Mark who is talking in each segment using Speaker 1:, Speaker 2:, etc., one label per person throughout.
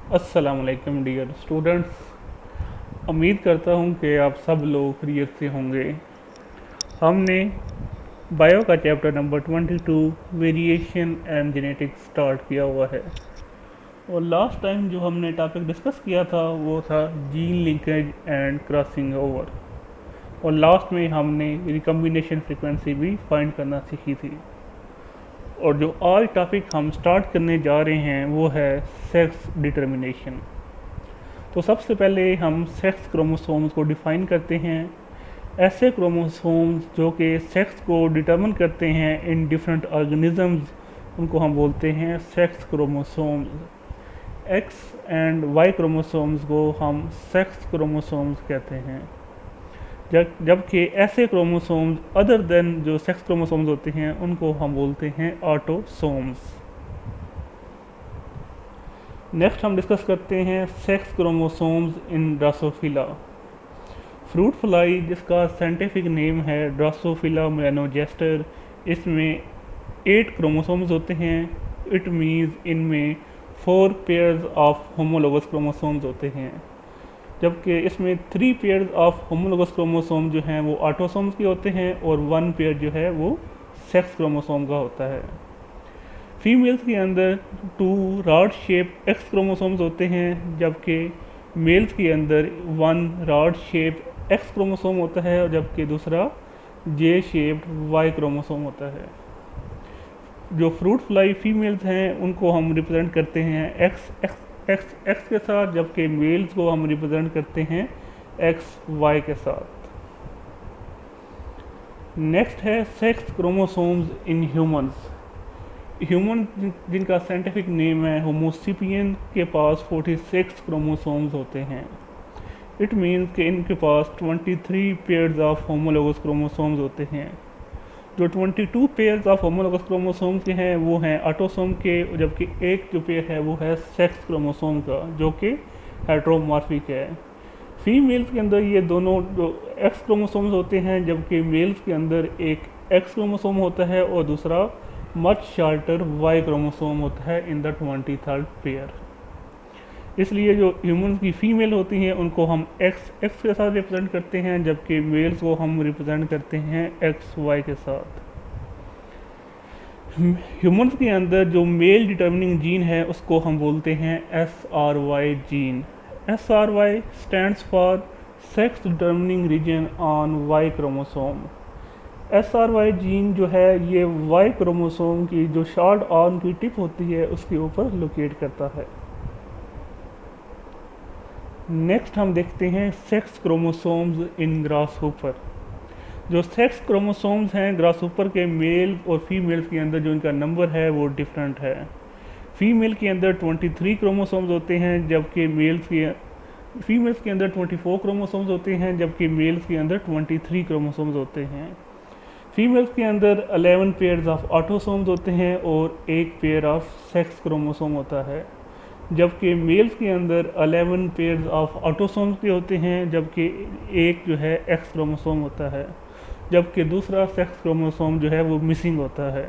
Speaker 1: अस्सलामुअलैकुम dear students. उम्मीद करता हूँ कि आप सब लोग खैरियत से होंगे। हमने बायो का chapter number 22 variation and genetics start किया हुआ है और लास्ट टाइम जो हमने टॉपिक डिस्कस किया था वो था gene linkage and crossing over, और लास्ट में हमने रिकम्बिनेशन फ्रीक्वेंसी भी फाइंड करना सीखी थी। और जो आज टॉपिक हम स्टार्ट करने जा रहे हैं वो है सेक्स डिटर्मिनेशन। तो सबसे पहले हम सेक्स क्रोमोसोम्स को डिफ़ाइन करते हैं। ऐसे क्रोमोसोम्स जो कि सेक्स को डिटर्मिन करते हैं इन डिफरेंट ऑर्गेनिजम्स, उनको हम बोलते हैं sex chromosomes. X and Y chromosomes को हम सेक्स क्रोमोसोम्स कहते हैं, जबकि ऐसे क्रोमोसोम्स अदर देन जो सेक्स क्रोमोसोम्स होते हैं उनको हम बोलते हैं ऑटोसोम्स। नेक्स्ट हम डिस्कस करते हैं सेक्स क्रोमोसोम्स इन ड्रोसोफिला। फ्रूट फ्लाई, जिसका साइंटिफिक नेम है ड्रोसोफिला मेलानोजेस्टर, इसमें 8 क्रोमोसोम्स होते हैं। इट मीन्स इनमें 4 पेयर्स ऑफ होमोलोगस क्रोमोसोम्स होते हैं, जबकि इसमें 3 पेयर्स ऑफ होमोलोगस क्रोमोसोम जो हैं वो ऑटोसोम्स के होते हैं और 1 पेयर जो है वो सेक्स क्रोमोसोम का होता है। फीमेल्स के अंदर 2 रॉड शेप एक्स क्रोमोसोम्स होते हैं, जबकि मेल्स के अंदर 1 रॉड शेप एक्स क्रोमोसोम होता है और जबकि दूसरा जे शेप्ड वाई क्रोमोसोम होता है। जो फ्रूट फ्लाई फीमेल्स हैं उनको हम रिप्रेजेंट करते हैं एक्स एक्स एक्स एक्स के साथ, जबकि मेल्स को हम रिप्रेजेंट करते हैं एक्स वाई के साथ। नेक्स्ट है sex chromosomes in humans. Human जिनका साइंटिफिक नेम है होमोसिपियन के पास 46 क्रोमोसोम्स होते हैं। इट मीन्स कि इनके पास 23 पेयर्स ऑफ होमोलोगस क्रोमोसोम्स होते हैं। जो 22 पेयर्स ऑफ होमोलोगस क्रोमोसोम्स के हैं वो हैं ऑटोसोम के, जबकि एक जो पेयर है वो है सेक्स क्रोमोसोम का, जो कि हेट्रोमॉर्फिक है। फीमेल्स के अंदर ये दोनों जो एक्स क्रोमोसोम्स होते हैं, जबकि मेल्स के अंदर एक एक्स क्रोमोसोम होता है और दूसरा मच शार्टर वाई क्रोमोसोम होता है इन द 23rd पेयर। इसलिए जो ह्यूमंस की फीमेल होती हैं उनको हम एक्स एक्स के साथ रिप्रेजेंट करते हैं, जबकि मेल्स को हम रिप्रेजेंट करते हैं एक्स वाई के साथ। ह्यूमंस के अंदर जो मेल डिटर्मिनिंग जीन है उसको हम बोलते हैं SRY gene. SRY stands for sex determining region on Y chromosome. SRY gene जो है ये वाई क्रोमोसोम की जो शॉर्ट आर्म की टिप होती है उसके ऊपर लोकेट करता है। नेक्स्ट हम देखते हैं सेक्स क्रोमोसोम्स इन ग्रासहॉपर। जो सेक्स क्रोमोसोम्स हैं ग्रासहॉपर के मेल और फीमेल्स के अंदर जो इनका नंबर है वो डिफरेंट है। फीमेल के अंदर 23 क्रोमोसोम्स होते हैं, जबकि फीमेल्स के अंदर 24 क्रोमोसोम्स होते हैं, जबकि मेल्स के अंदर 23 क्रोमोसोम्स होते हैं। फीमेल्स के अंदर 11 पेयर्स ऑफ ऑटोसोम्स होते हैं और एक पेयर ऑफ सेक्स क्रोमोसोम होता है, जबकि मेल्स के अंदर 11 पेयर्स ऑफ ऑटोसोम्स के होते हैं, जबकि एक जो है एक्स क्रोमोसोम होता है, जबकि दूसरा सेक्स क्रोमोसोम जो है वो मिसिंग होता है।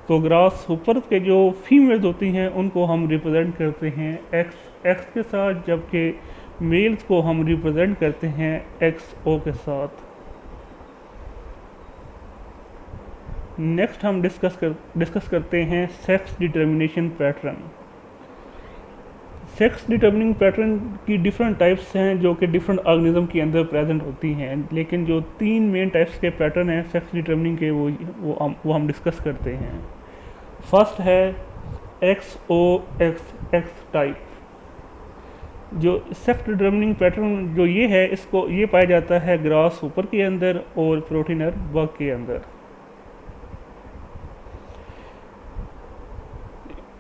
Speaker 1: तो ग्रासहॉपर के जो फीमेल्स होती हैं उनको हम रिप्रेजेंट करते हैं एक्स एक्स के साथ, जबकि मेल्स को हम रिप्रेजेंट करते हैं एक्स ओ के साथ। नेक्स्ट हम डिस्कस करते हैं sex determination pattern. Sex determining pattern की डिफरेंट टाइप्स हैं जो कि डिफरेंट ऑर्गेनिज्म के अंदर प्रेजेंट होती हैं, लेकिन जो 3 मेन टाइप्स के पैटर्न हैं सेक्स डिटर्मिनिंग के वो हम डिस्कस करते हैं। फर्स्ट है XOXX टाइप। जो सेक्स डिटर्मिनिंग पैटर्न जो ये है इसको ये पाया जाता है ग्रासहॉपर के अंदर और प्रोटीनर बग के अंदर।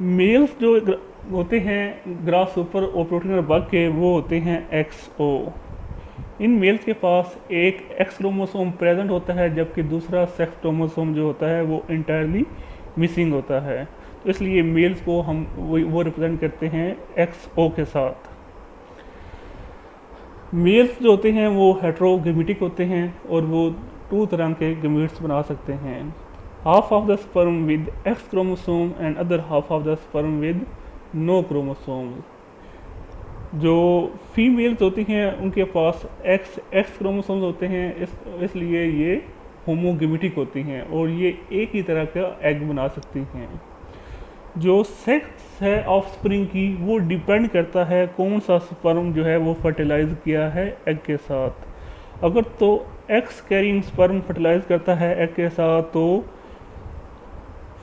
Speaker 1: मेल्स जो होते हैं ग्रासहॉपर और प्रोटीनर बग के वो होते हैं XO। इन मेल्स के पास एक एक्स क्रोमोसोम प्रेजेंट होता है, जबकि दूसरा सेक्स क्रोमोसोम जो होता है वो इंटायरली मिसिंग होता है। तो इसलिए मेल्स को हम वो रिप्रेजेंट करते हैं XO के साथ। मेल्स जो होते हैं वो हेट्रोगेमेटिक होते हैं और वो 2 तरह के गेमेट्स बना सकते हैं। half of the sperm with X chromosome and other half of the sperm with no chromosome। जो फीमेल्स होती हैं उनके पास एक्स एक्स क्रोमोसोम्स होते हैं, इसलिए ये होमोगेमेटिक होती हैं और ये एक ही तरह का एग बना सकती हैं। जो सेक्स है ऑफस्प्रिंग की वो डिपेंड करता है कौन सा स्पर्म जो है वो फर्टिलाइज किया है एग के साथ। अगर तो एक्स कैरिंग स्पर्म फर्टिलाइज करता है एग के साथ तो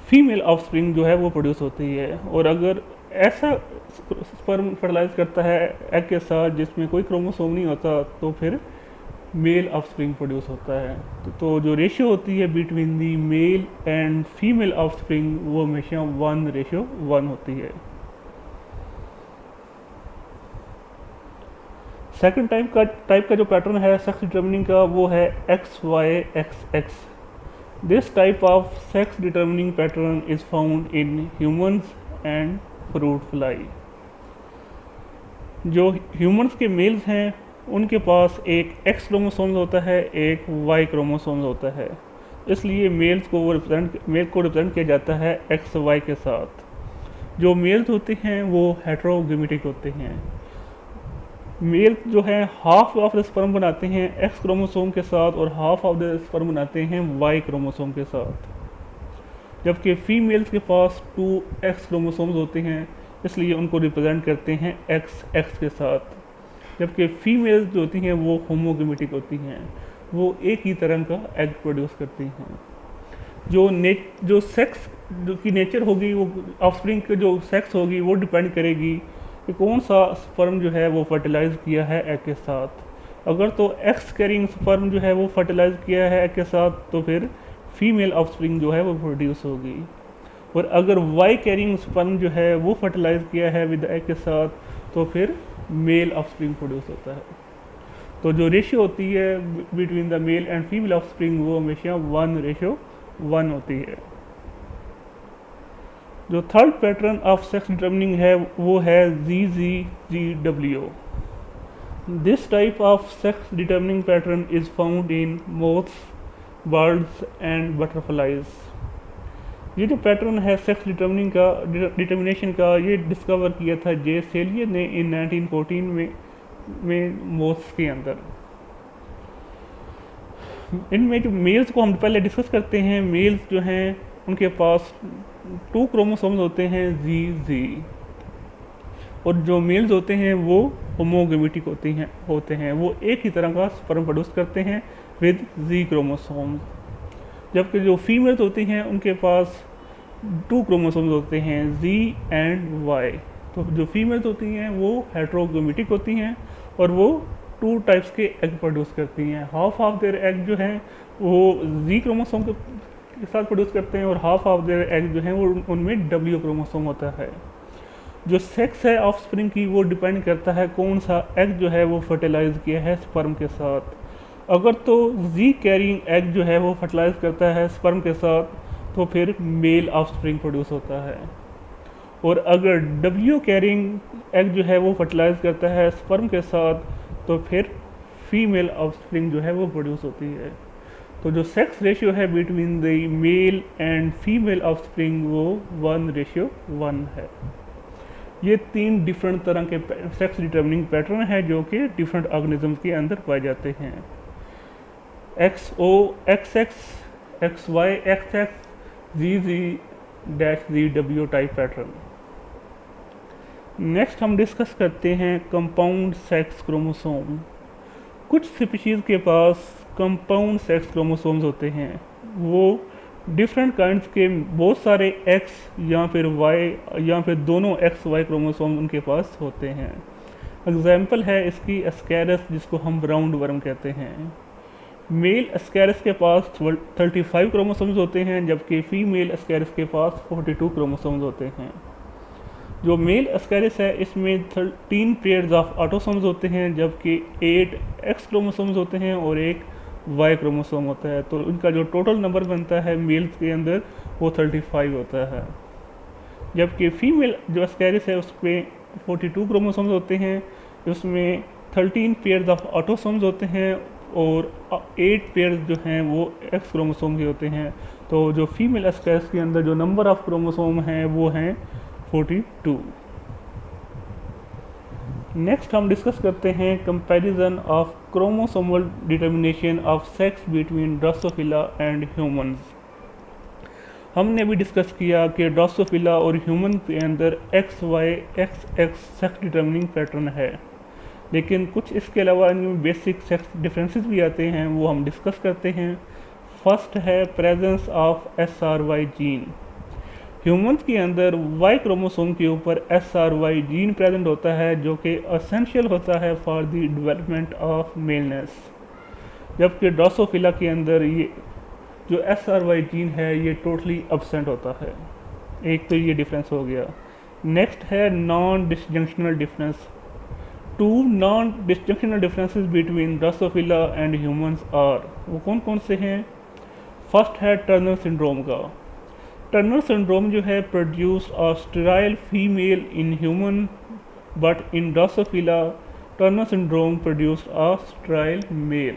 Speaker 1: फीमेल ऑफस्प्रिंग जो है वो प्रोड्यूस होती है, और अगर ऐसा स्पर्म फर्टिलाइज करता है एग के साथ जिसमें कोई क्रोमोसोम नहीं होता तो फिर मेल ऑफस्प्रिंग प्रोड्यूस होता है। तो जो रेशियो होती है between the male and female offspring वो हमेशा 1:1 होती है। सेकंड टाइप का जो पैटर्न है सेक्स डिटर्मिनिंग का वो है XY XX। This type of sex determining pattern is found in humans and fruit fly. जो ह्यूमंस के मेल्स हैं उनके पास एक एक्स क्रोमोसोम होता है, एक वाई क्रोमोसोम होता है, इसलिए मेल को रिप्रेजेंट किया जाता है एक्स वाई के साथ। जो मेल्स होते हैं वो हेट्रोगेमेटिक होते हैं। मेल जो है हाफ ऑफ द स्पर्म बनाते हैं एक्स क्रोमोसोम के साथ और हाफ ऑफ द स्पर्म बनाते हैं वाई क्रोमोसोम के साथ, जबकि फीमेल्स के पास 2 एक्स क्रोमोसोम्स होते हैं, इसलिए उनको रिप्रेजेंट करते हैं एक्स एक्स के साथ। जबकि फीमेल्स जो होती हैं वो होमोगेमेटिक होती हैं, वो एक ही तरह का एग प्रोड्यूस करती हैं। जो सेक्स जो की नेचर होगी वो ऑफस्प्रिंग की जो सेक्स होगी वो डिपेंड करेगी कि कौन सा स्पर्म जो है वो फर्टिलाइज किया है एग के साथ। अगर तो एक्स कैरिंग स्पर्म जो है वो फर्टिलाइज किया है एग के साथ तो फिर फीमेल ऑफस्प्रिंग जो है वो प्रोड्यूस होगी, और अगर वाई कैरिंग स्पर्म जो है वो फर्टिलाइज किया है विद एग के साथ तो फिर मेल ऑफस्प्रिंग प्रोड्यूस होता है। तो जो रेशियो होती है between the male and female offspring वो हमेशा 1:1 होती है। जो third pattern of sex determining है वो है ZZGW। This type of sex determining pattern is found in moths, birds and butterflies. ये जो पैटर्न है सेक्स डिटर्मिनेशन का ये डिस्कवर किया था जे सेलियर ने इन 1914 में मोथ्स के अंदर। इनमें जो मेल्स को हम पहले डिस्कस करते हैं, मेल्स जो हैं उनके पास 2 क्रोमोसोम्स होते हैं ZZ, और जो मेल्स होते हैं वो होमोगेमेटिक होते हैं, वो एक ही तरह का स्पर्म प्रोड्यूस करते हैं विद Z क्रोमोसोम्स। जबकि जो फीमेल्स होती हैं उनके पास 2 क्रोमोसोम्स होते हैं Z एंड Y। तो जो फीमेल्स होती हैं वो हेट्रोगेमेटिक होती हैं और वो 2 टाइप्स के एग प्रोड्यूस करती हैं। हाफ ऑफ देयर एग जो हैं वो Z क्रोमोसोम के साथ प्रोड्यूस करते हैं और हाफ ऑफ देयर एग जो हैं वो उनमें W क्रोमोसोम होता है। जो सेक्स है ऑफस्प्रिंग की वो डिपेंड करता है कौन सा एग जो है वो फर्टिलाइज किया है स्पर्म के साथ। अगर तो Z कैरिंग एग जो है वो फर्टिलाइज करता है स्पर्म के साथ तो फिर मेल ऑफस्प्रिंग प्रोड्यूस होता है, और अगर W कैरिंग एग जो है वो फर्टिलाइज करता है स्पर्म के साथ तो फिर फीमेल ऑफस्प्रिंग जो है वो प्रोड्यूस होती है। तो जो सेक्स रेशियो है between the male and female offspring वो 1:1 है। ये 3 डिफरेंट तरह के सेक्स डिटर्मिनिंग पैटर्न है जो कि डिफरेंट ऑर्गेनिज्म के अंदर पाए जाते हैं। XOXX, XYXX, ZZ-ZW type pattern. Next हम डिस्कस करते हैं कंपाउंड सेक्स क्रोमोसोम। कुछ स्पीशीज़ के पास कंपाउंड सेक्स क्रोमोसोम्स होते हैं, वो डिफरेंट काइंड्स के बहुत सारे एक्स या फिर वाई या फिर दोनों एक्स वाई क्रोमोसोम उनके पास होते हैं। एग्जाम्पल है इसकी एस्कैरस, जिसको हम राउंड वर्म कहते हैं। मेल एस्कैरस के पास 35 क्रोमोसोम्स होते हैं, जबकि फीमेल एस्कैरस के पास 42 क्रोमोसोम्स होते हैं। जो मेल एस्कैरस है इसमें 13 पेयर्स ऑफ ऑटोसोम्स होते हैं, जबकि 8 एक्स क्रोमोसोम्स होते हैं और एक वाई क्रोमोसोम होता है। तो इनका जो टोटल नंबर बनता है मेल्स के अंदर वो 35 होता है। जबकि फीमेल जो एस्कैरस है उस पर 42 क्रोमोसोम्स होते हैं, उसमें 13 पेयर्स ऑफ ऑटोसोम्स होते हैं और 8 पेयर्स जो हैं वो एक्स क्रोमोसोम के होते हैं। तो जो फीमेल एस्कैरस के अंदर जो नंबर ऑफ क्रोमोसोम हैं वो हैं 42। नेक्स्ट हम डिस्कस करते हैं comparison of chromosomal determination of sex between Drosophila and humans. हमने भी डिस्कस किया कि ड्रोसोफिला और ह्यूमन के अंदर X Y X X sex determining pattern है, लेकिन कुछ इसके अलावा इनमें बेसिक सेक्स डिफरेंसेस भी आते हैं, वो हम डिस्कस करते हैं। फर्स्ट है presence of SRY gene. Humans के अंदर वाई क्रोमोसोम के ऊपर SRY जीन प्रेजेंट होता है, जो कि असेंशियल होता है फॉर द डेवलपमेंट ऑफ मेलनेस, जबकि ड्रोसोफिला के अंदर ये जो SRY जीन है ये टोटली एब्सेंट होता है। एक तो ये डिफरेंस हो गया। नेक्स्ट है non disjunctional difference. Two non disjunctional differences between Drosophila and humans are, वो कौन कौन से हैं? फर्स्ट है टर्नर सिंड्रोम का। टर्नर सिंड्रोम जो है produce a sterile female in human, but in Drosophila Turner syndrome produce a sterile male.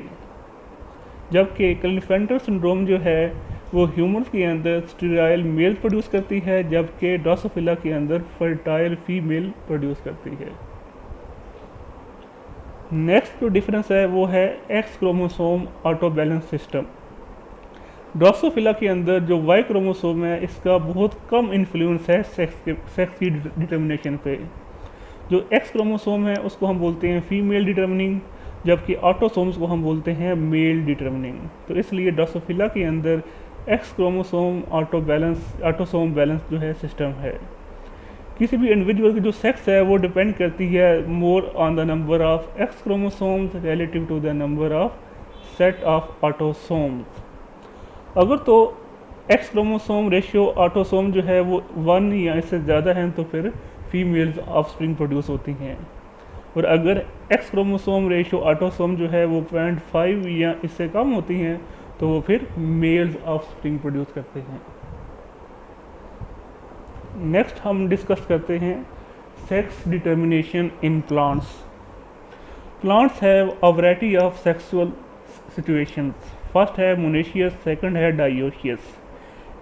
Speaker 1: जबकि क्लिनेफेल्टर सिंड्रोम जो है वो ह्यूमंस के अंदर स्टेराइल मेल प्रोड्यूस करती है, जबकि ड्रोसोफिला के अंदर फर्टाइल फीमेल प्रोड्यूस करती है। नेक्स्ट जो डिफरेंस है वो है x chromosome auto balance system. Drosophila के अंदर जो वाई क्रोमोसोम है इसका बहुत कम इन्फ्लुएंस है सेक्स की डिटर्मिनेशन पे। जो एक्स क्रोमोसोम है उसको हम बोलते हैं फीमेल डिटर्मिनिंग, जबकि ऑटोसोम्स को हम बोलते हैं मेल डिटर्मिनिंग। तो इसलिए ड्रोसोफिला के अंदर एक्स क्रोमोसोम ऑटोसोम बैलेंस जो है सिस्टम है। किसी भी इंडिविजुअल की जो सेक्स है वो डिपेंड करती है more on the number of X chromosomes relative to the number of set of autosomes. अगर तो एक्स क्रोमोसोम रेशियो ऑटोसोम जो है वो 1 या इससे ज़्यादा हैं तो फिर फीमेल्स ऑफस्प्रिंग प्रोड्यूस होती हैं, और अगर एक्स क्रोमोसोम रेशियो ऑटोसोम जो है वो 0.5 या इससे कम होती हैं तो वो फिर मेल्स ऑफस्प्रिंग प्रोड्यूस करते हैं। नेक्स्ट हम डिस्कस करते हैं sex determination in plants. Plants have a variety of sexual situations. First है मोनेशियस, सेकंड है डायोशियस।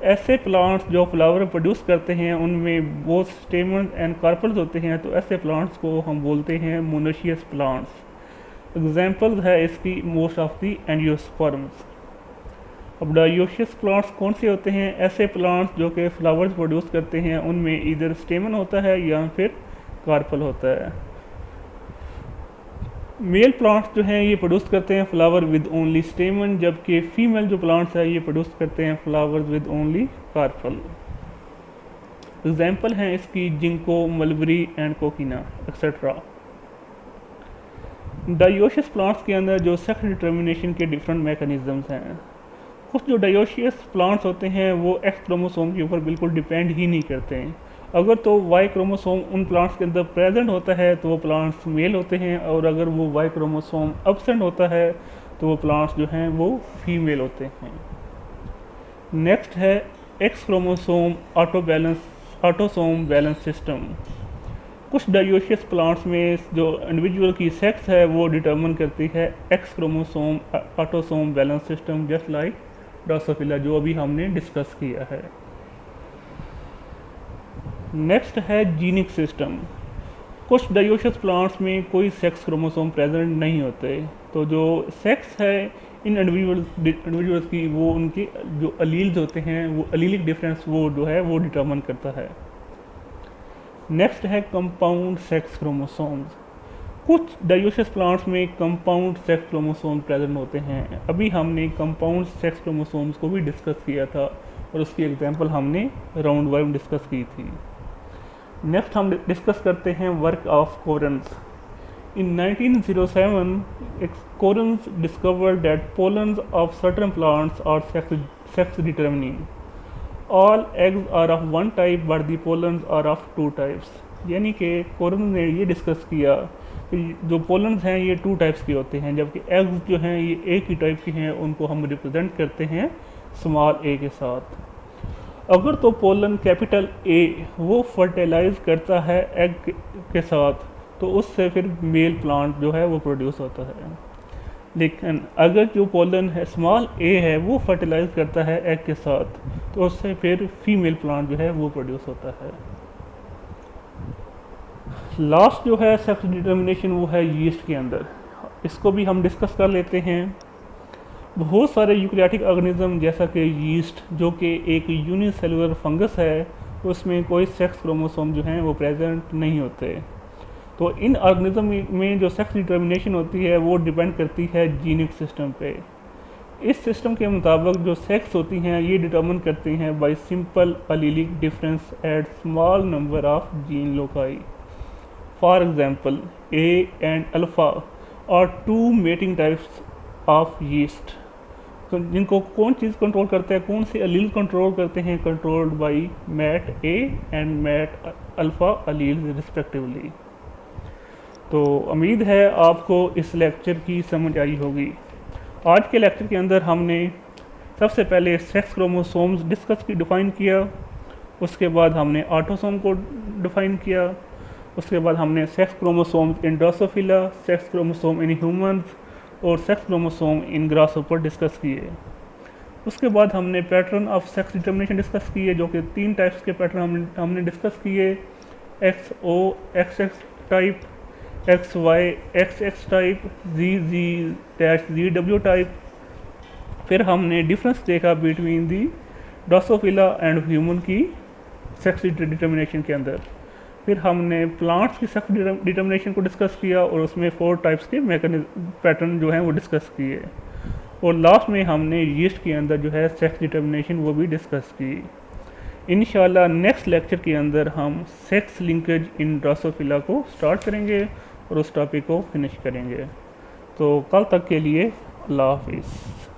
Speaker 1: ऐसे प्लांट्स जो फ्लावर प्रोड्यूस करते हैं उनमें बोथ स्टेमन एंड कार्पल्स होते हैं, तो ऐसे प्लांट्स को हम बोलते हैं मोनेशियस प्लांट्स। एग्जाम्पल्स है इसकी मोस्ट ऑफ दी एंजियोस्पर्म्स। अब डायोशियस प्लांट्स कौन से होते हैं? ऐसे प्लांट्स जो कि फ्लावर्स प्रोड्यूस करते हैं उनमें इधर स्टेमन होता है या फिर कार्पल होता है। मेल प्लांट्स जो हैं ये प्रोड्यूस करते हैं फ्लावर विद ओनली स्टेमन, जबकि फीमेल जो प्लांट्स है ये प्रोड्यूस करते हैं flowers with only carpel. Example हैं इसकी ginkgo, mulberry and coccinia etcetera. Dioecious plants के अंदर जो सेक्स डिटर्मिनेशन के डिफरेंट मैकेनिज्म्स हैं। कुछ जो डायोशियस प्लांट्स होते हैं वो एक्स क्रोमोसोम के ऊपर बिल्कुल डिपेंड ही नहीं करते हैं। अगर तो वाई क्रोमोसोम उन प्लांट्स के अंदर प्रेजेंट होता है तो वो प्लांट्स मेल होते हैं, और अगर वो वाई क्रोमोसोम एब्सेंट होता है तो वो प्लांट्स जो हैं वो फीमेल होते हैं। नेक्स्ट है x chromosome autosome balance system. कुछ डायोशियस प्लांट्स में जो इंडिविजुअल की सेक्स है वो डिटर्मिन करती है x chromosome autosome balance system, just like Drosophila जो अभी हमने डिस्कस किया है। नेक्स्ट है जीनिक सिस्टम। कुछ डायोशियस प्लांट्स में कोई सेक्स क्रोमोसोम प्रेजेंट नहीं होते, तो जो सेक्स है इन इंडिविजुअल्स की वो उनके जो अलील्स होते हैं वो अलीलिक डिफरेंस वो जो है वो डिटर्मिन करता है। नेक्स्ट है कंपाउंड सेक्स क्रोमोसोम्स। कुछ डायोशियस प्लांट्स में कंपाउंड सेक्स क्रोमोसोम प्रेजेंट होते हैं। अभी हमने कंपाउंड सेक्स क्रोमोसोम्स को भी डिस्कस किया था और उसकी एग्जांपल हमने राउंड 1 डिस्कस की थी। नेक्स्ट हम डिस्कस करते हैं work of कोरन्स। In 1907, Correns discovered that pollens of certain plants are sex determining. All eggs are of one type but the pollens are of two types. यानी कि कोरन ने ये डिस्कस किया कि जो पोलन्स हैं ये 2 टाइप्स के होते हैं, जबकि एग्स जो हैं ये एक ही टाइप के हैं, उनको हम रिप्रेजेंट करते हैं स्मॉल ए के साथ। अगर तो पोलन कैपिटल ए वो फर्टिलाइज करता है एग के साथ तो उससे फिर मेल प्लांट जो है वो प्रोड्यूस होता है, लेकिन अगर जो पोलन है स्मॉल ए है वो फर्टिलाइज करता है एग के साथ तो उससे फिर फीमेल प्लांट जो है वो प्रोड्यूस होता है। लास्ट जो है सेक्स डिटर्मिनेशन वो है यीस्ट के अंदर, इसको भी हम डिस्कस कर लेते हैं। बहुत सारे यूकैरियोटिक ऑर्गेनिज्म जैसा कि यीस्ट जो कि एक यूनिसेलुलर फंगस है, उसमें कोई सेक्स क्रोमोसोम जो हैं वो प्रेजेंट नहीं होते। तो इन ऑर्गेनिज्म में जो सेक्स डिटर्मिनेशन होती है वो डिपेंड करती है जीनिक सिस्टम पे। इस सिस्टम के मुताबिक जो सेक्स होती हैं ये डिटर्मिन करती हैं by simple allelic difference at small number of gene loci. For example a and alpha और two mating types of yeast, जिनको कौन चीज़ कंट्रोल करता है, कौन से अलील कंट्रोल करते हैं, controlled by MAT a and MAT alpha allele respectively. तो उम्मीद है आपको इस लेक्चर की समझ आई होगी। आज के लेक्चर के अंदर हमने सबसे पहले सेक्स क्रोमोसोम्स डिफाइन किया, उसके बाद हमने ऑटोसोम को डिफाइन किया, उसके बाद हमने sex chromosomes in Drosophila, sex chromosome in humans और सेक्स क्रोमोसोम इन ग्रासहोपर डिस्कस किए। उसके बाद हमने pattern of sex determination discuss किए, जो कि 3 टाइप्स के पैटर्न हमने डिस्कस किए, XO XX type, XY XX type, ZZ-ZW type. फिर हमने डिफरेंस देखा between the Drosophila and human की सेक्स डिटर्मिनेशन के अंदर। फिर हमने प्लांट्स की सेक्स डिटर्मिनेशन को डिस्कस किया और उसमें 4 टाइप्स के मैकेनिज्म पैटर्न जो हैं वो डिस्कस किए। और लास्ट में हमने यीस्ट के अंदर जो है सेक्स डिटर्मिनेशन वो भी डिस्कस की। इंशाल्लाह नेक्स्ट लेक्चर के अंदर हम सेक्स लिंकेज इन ड्रोसोफिला को स्टार्ट करेंगे और उस टॉपिक को फिनिश करेंगे। तो कल तक के लिए अल्लाह हाफिज़।